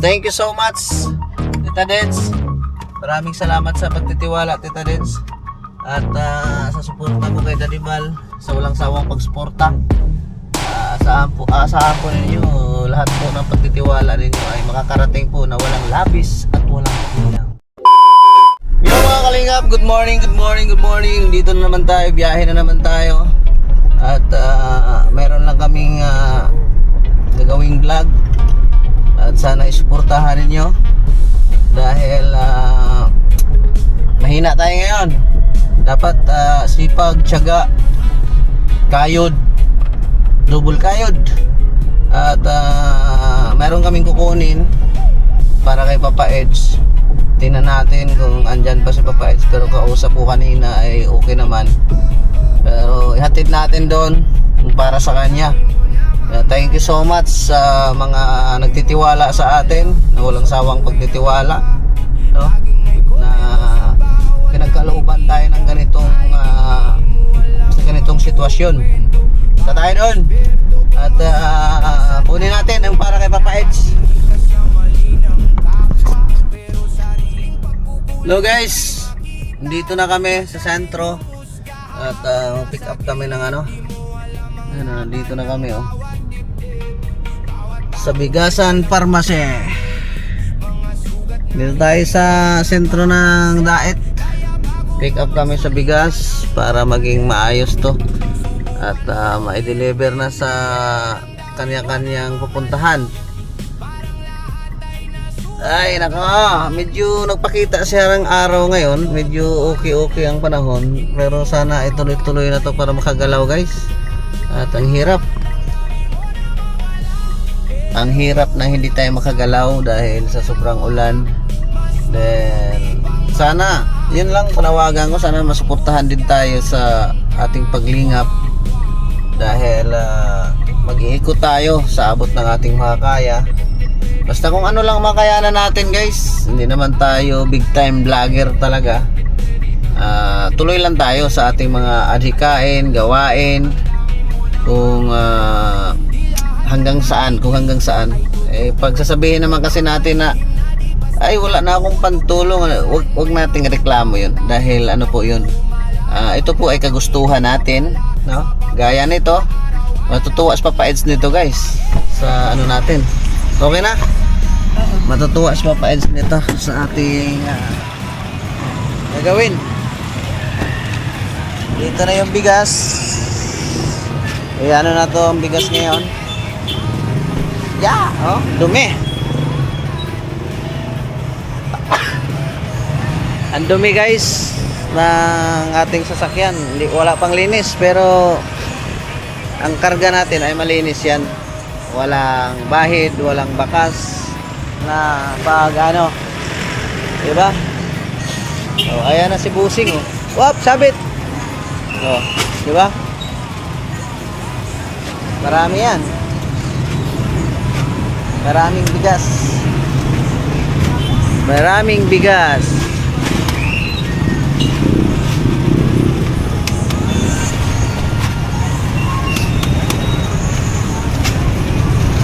thank you so much, Tita Dens. Maraming salamat sa pagtitiwala, Tita Dens. At sa suporta mo kay Daddy Bal, sa walang sawang pagsuporta. Asahan po ninyo, lahat po ng pagtitiwala ninyo ay makakarating po na walang labis at walang kulang. Yo mga kalingap, good morning. Dito na naman tayo, biyahe na naman tayo. At meron lang kaming gagawing vlog. At sana isuportahan ninyo. Dahil mahina tayo ngayon. Dapat sipag, tiyaga, kayod, double kayod. At meron kaming kukunin para kay Papa Eds. Tingnan natin kung andyan pa si Papa Eds, pero kausap ko kanina ay okay naman. Pero ihatid natin doon para sa kanya. Thank you so much sa mga nagtitiwala sa atin, na walang sawang pagtitiwala, no? Na pinagkalooban tayo ng ganitong sitwasyon. Sa tayo doon. At kunin natin ang para kay Papa Eds. Hello guys, dito na kami sa sentro. At pick up kami ng dito na kami sa Bigasan Pharmacy. Dito tayo sa sentro ng Daet. Pick up kami sa bigas para maging maayos to. At ma-deliver na sa kanya-kanyang pupuntahan. Ay nako, medyo nagpakita siya ng araw ngayon. Medyo okay ang panahon. Pero sana ituloy-tuloy na to para makagalaw guys. At ang hirap na hindi tayo makagalaw dahil sa sobrang ulan. Then sana, yun lang panawagan ko, sana masuportahan din tayo sa ating paglingap. Dahil mag-iikot tayo sa abot ng ating makakaya. Basta kung ano lang makayanan natin guys. Hindi naman tayo big time vlogger talaga. Tuloy lang tayo sa ating mga adhikain, gawain. Kung hanggang saan. Pag sasabihin naman kasi natin na ay wala na akong pantulong, wag nating reklamo yun. Dahil ano po yun, ito po ay kagustuhan natin, no? Gaya nito, matutuwa sa Papa Eds nito guys. Sa ano natin, okay na? Matutuwa si Papa Eds nito sa ating gagawin. Dito na yung bigas. Ano na to ang bigas ngayon? Dumi. Ang dumi guys ng ating sasakyan. Wala pang linis, pero ang karga natin ay malinis yan. Walang bahid, walang bakas na pag diba? Ayan na si Busing Wap, sabit. Diba? Marami yan. Maraming bigas.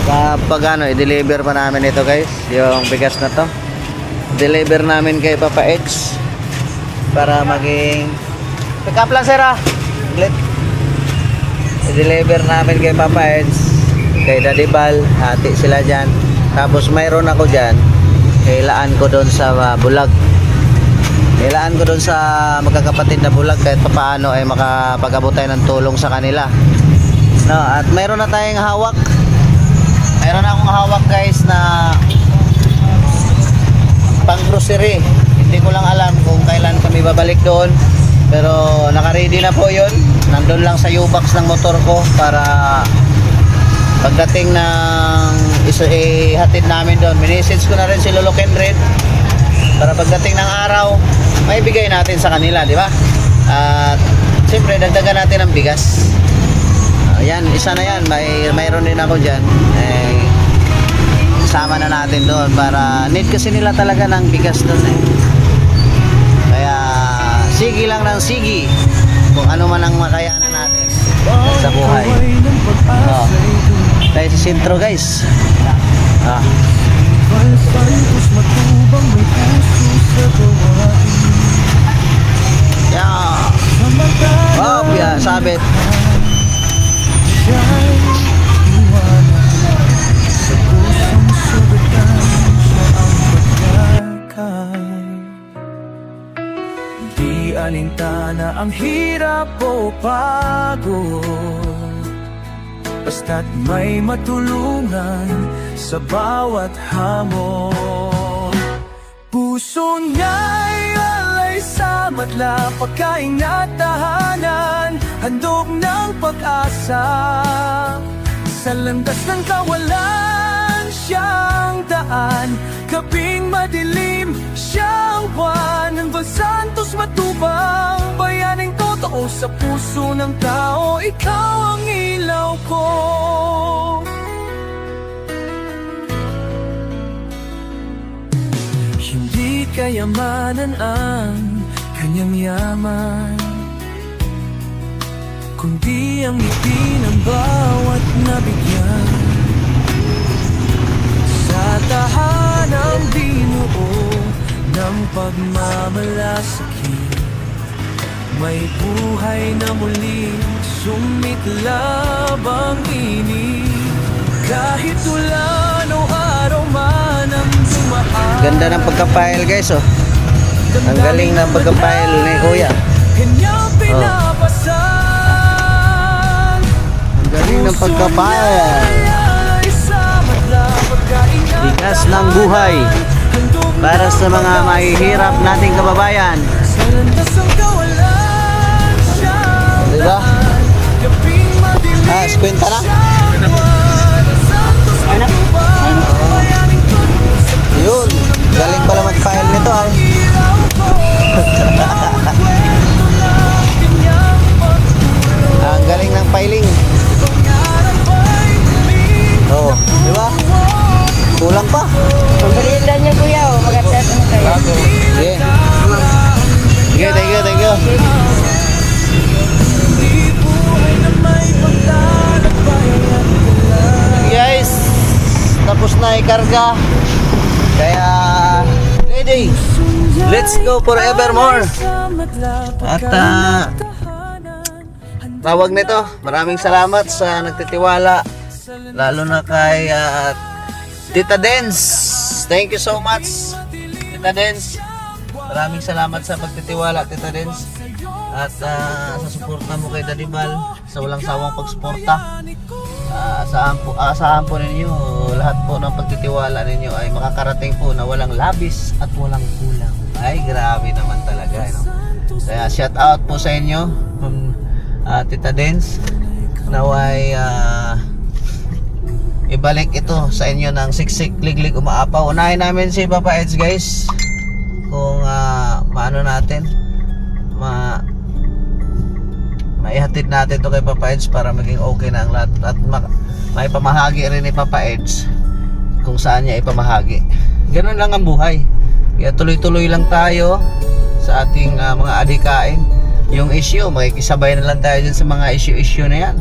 Kapag i-deliver pa namin ito guys, yung bigas na to. Deliver namin kay Papa Eds para maging pick up lang sir i-deliver namin kay Papa Eds, kay Daddy Bal, hati sila dyan. Tapos mayroon ako dyan, kailaan ko doon sa bulag. Kailaan ko doon sa magkakapatid na bulag, kahit papaano ay makapag-abot tayo ng tulong sa kanila, no? At mayroon na tayong hawak. Mayroon akong hawak guys na pang grocery. Hindi ko lang alam kung kailan kami babalik doon, pero naka-ready na po yun. Nandun lang sa U-box ng motor ko para pagdating ng ihatid namin doon. Minisage ko na rin si Lolo Kenred para pagdating ng araw may bigay natin sa kanila, di ba? At siyempre dagdagan natin ang bigas. Ayan, isa na yan. Mayroon din ako dyan. Sama na natin doon para need kasi nila talaga ng bigas doon Kaya sige lang ng sige kung ano man ang makayanan natin sa buhay. Tayo sa sentro guys. importa na ang hirap o pagod, basta't may matulungan sa bawat hamon. Puso niya'y alay sa madla, pagkain at tahanan, handog ng pag-asa. Sa landas ng kawalan siyang daan, gabing madilim siyang buwan. Ang Santos matubang, bayaning totoo sa puso ng tao, ikaw ang ilaw ko. Hindi kayamanan ang kanyang yaman, kundi ang ngiti ng bawat nabigyan. Sa tahanang binuo ng pagmamalasakit, may buhay na muling sumiklab ang init. Kahit ulan o araw man ang dumaan, Ganda ng pagka-file guys, oh. Ang galing ng pagka-file ni Kuya. kanyang pinapasan. Ang galing ng pagka-file. Bigas ng buhay para sa mga mahihirap nating kababayan. Diba? Kwenta na? Yun, galing pala mag-file nito ay. Ang galing ng filing. Oh, di ba? Kulang pa. Ang merienda niyo kuya, oh. Mag-attend mo kayo. Sige. Sige, thank you. Guys, tapos na ikarga. Kaya ready. Let's go forevermore. At tawag nito, maraming salamat sa nagtitiwala, lalo na kay Tita Dens. Thank you so much, Tita Dens. Maraming salamat sa pagtitiwala, Tita Dens. At sa suporta mo kay Daddy Bal, sa walang sawang pagsuporta. Asahan po ninyo, lahat po ng pagtitiwala ninyo ay makakarating po na walang labis at walang kulang. Ay, grabe naman talaga, no? Kaya shout out po sa inyo, Tita Dens. Naway ibalik ito sa inyo ng siksik, liglig, umaapaw. Unahin namin si Papa Eds, guys. Kung maano natin, maihatid natin ito kay Papa Eds para maging okay na ang lahat. At maipamahagi rin ni Papa Eds kung saan niya ipamahagi. Ganun lang ang buhay. Kaya tuloy-tuloy lang tayo sa ating mga adhikain. Yung issue, makikisabay na lang tayo dyan sa mga issue na yan.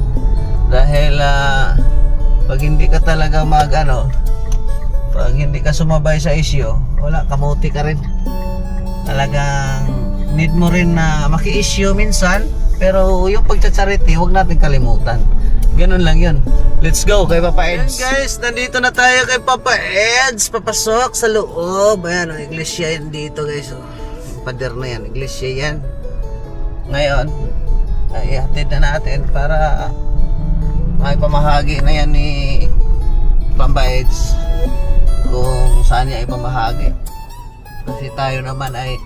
Dahil pag hindi ka talaga pag hindi ka sumabay sa issue, wala, kamuti ka rin. Talagang need mo rin na maki-issue minsan, pero yung pagtsatsalita, huwag natin kalimutan. Ganun lang yun. Let's go kay Papa Eds. Ayan guys, nandito na tayo kay Papa Eds. Papasok sa loob. Ayan, iglesia yan dito guys. Yung pader na yan, iglesia yan. Ngayon, ihatid na natin para may pamahagi na yan ni Papa Eds kung saan niya ipamahagi. Kasi tayo naman ay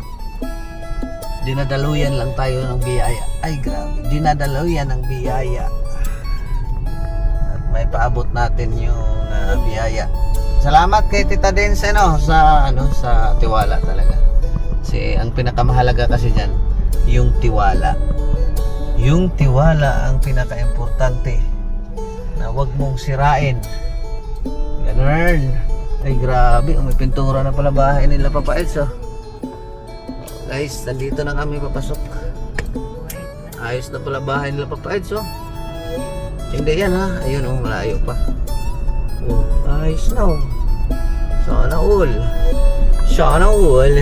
dinadaluyan lang tayo ng biyaya. Ay grabe, dinadaluyan ng biyaya. At may paabot natin yung biyaya. Salamat kay Tita Dens sa tiwala talaga. Kasi ang pinakamahalaga kasi diyan, yung tiwala. Yung tiwala ang pinaka-importante. Na wag mong sirain. Ganun. Ay grabe, may pintura na pala bahay nila Papa Eds. Guys, nandito na kami papasok. Ayos na pala bahay nila Papa Eds. Hindi yan ha. Ayun malayo pa. Ayos na Sana all. Sana all.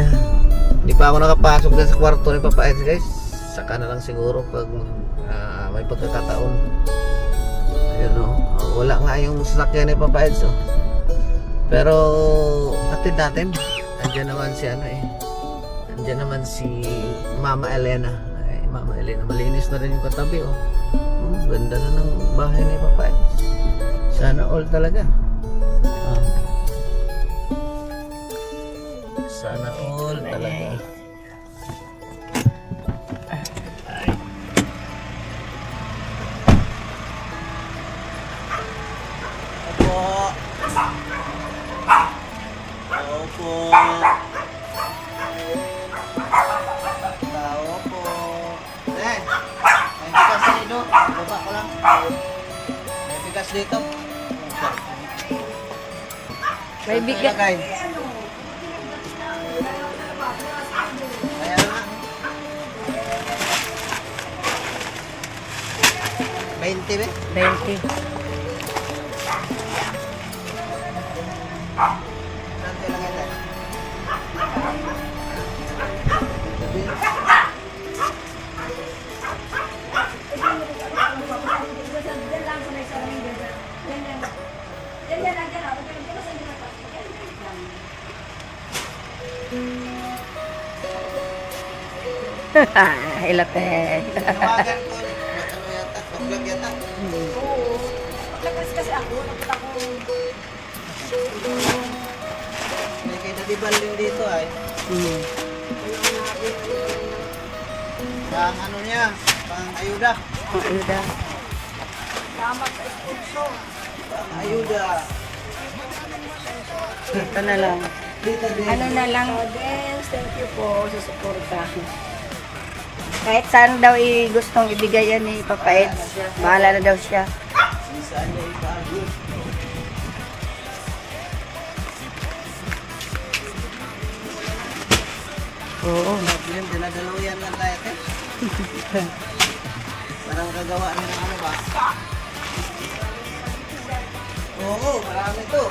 Hindi pa ako nakapasok dyan sa kwarto ni Papa Eds guys. Saka na lang siguro pag may pagkakataon. Ayun wala nga yung sasakyan ni Papa Eds Pero atid natin. Andiyan naman si Andiyan naman si Mama Elena. Mama Elena, malinis na rin yung katabi, oh. Ganda na ng bahay ni Papa Eds. Sana all talaga. Ah. Sana all talaga. Opo. Opo. Tao po. Eh, may bigas dito. Baba ko lang. May bigas dito. May bigas. Kaya na. 20 be? 20. Nanti lang ito. Hilate. Tawagan ko. Ano yata? Pag-vlog yata. May kay Dadibal din dito ay. Pang ano niya? Pang ayuda. Ayuda. Pang ayuda. Ito na lang. Dito din. Ano na lang. Thank you po sa suporta. Kahit saan daw gustong ibigay yan ni Papa Eds, bahala na daw siya. Saan niya ipagod? Oo. Yun, dinadalaw yan lang tayo, te. Parang kagawa niya ng ano ba? Oo, marami to.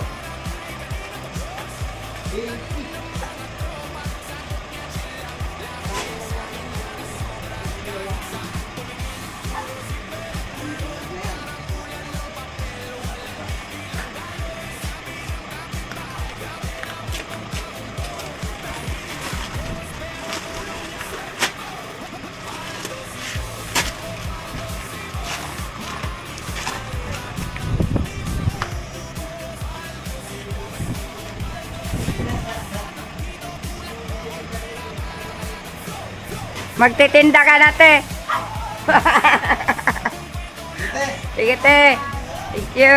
Magtitinda ka na, te. Te, Sige, te. Thank you.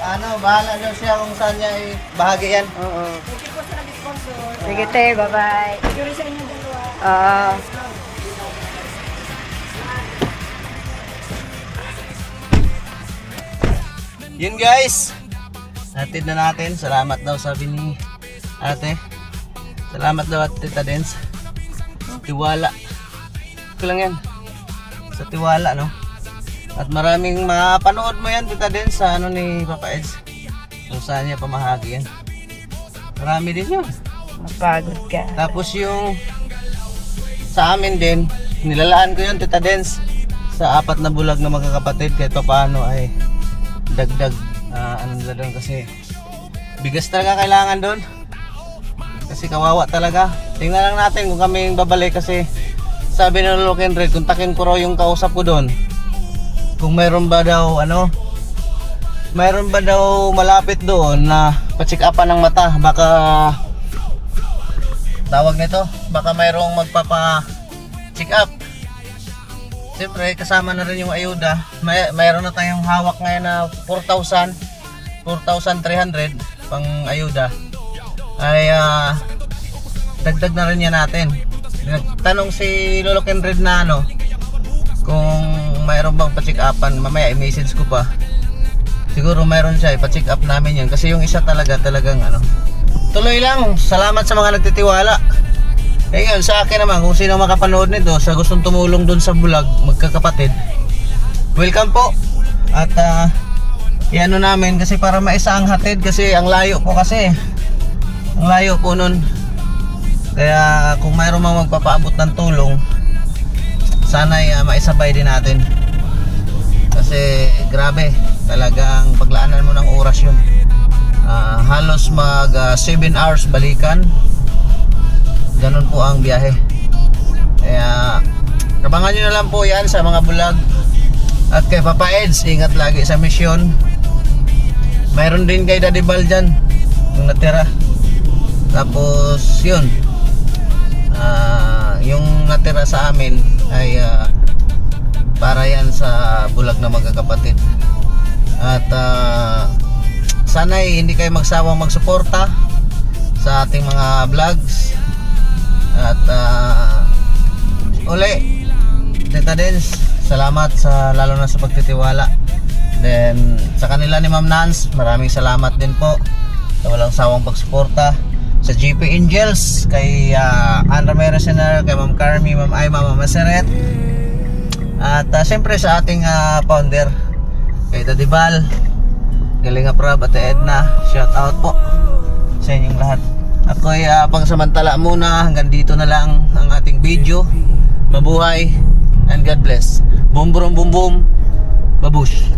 ano, bahala daw siya kung saan niya ibahagi yan. Oo. Sige, te. Bye-bye. Oo. Yun guys, hatid na natin. Salamat daw sabi ni ate. Salamat daw at Tita Dens. Tiwala. Ito lang yan. Sa tiwala, no? At maraming mapanood mo yan, Tita Dens, sa ano ni Papa Eds. Kung saan niya pamahagi yan. Marami din yun. Mapagod ka. Tapos yung sa amin din, nilalaan ko yun, Tita Dens. Sa 4 na bulag na magkakapatid, kahit paano ay dagdag. Ano nila doon kasi bigas talaga kailangan doon. Kasi kawawa talaga. Tingnan lang natin kung kami babalik kasi sabi ng Loken Red, kontakin ko raw yung kausap ko doon. Kung mayroon ba daw mayroon ba daw malapit doon na pa-check upan ng mata. Baka tawag nito, baka mayroong magpapa-check up. Siyempre kasama na rin yung ayuda. Mayroon na tayong hawak ngayon na 4,300 pang ayuda. Ay dagdag na rin yan natin. Nagtanong si Lolo Kenred na ano kung mayroon bang pa-check upan. Mamaya i-message ko pa. Siguro mayroon siya, ipa-check up namin yan kasi yung isa talagang ano. Tuloy lang, salamat sa mga nagtitiwala. Ngayon sa akin naman, kung sino makapanood nito sa gustong tumulong dun sa vlog, magkakapatid, welcome po. At iano namin kasi para maisa ang hatid kasi ang layo po kasi. Ang layo po nun. Kaya kung mayroon mang magpapaabot ng tulong, sana maisabay din natin. Kasi grabe, talagang paglaanan mo ng oras yun. Halos mag 7 hours balikan. Ganun po ang biyahe. Kaya abangan nyo na lang po yan sa mga vlog. At kay Papa Eds, ingat lagi sa misyon. Mayroon din kay Daddy Bal dyan, yung natira. Tapos yun, yung natira sa amin ay para yan sa bulag na magkakapatid. At sana'y hindi kayo magsawang magsuporta sa ating mga vlogs. At uli, Tita Dens, salamat sa lalo na sa pagtitiwala. Then sa kanila ni Ma'am Nance, maraming salamat din po sa walang sawang pagsuporta. Sa GP Angels, kay Ann Ramirez, kay Ma'am Carmi, Ma'am Aima, Ma'am Maseret. At siyempre sa ating founder, kay Daddy Bal, Galinga Prab, Ate Edna, shout out po sa inyong lahat. Ako'y pangsamantala muna, hanggang dito na lang ang ating video. Mabuhay and God bless. Boom boom boom boom, babush.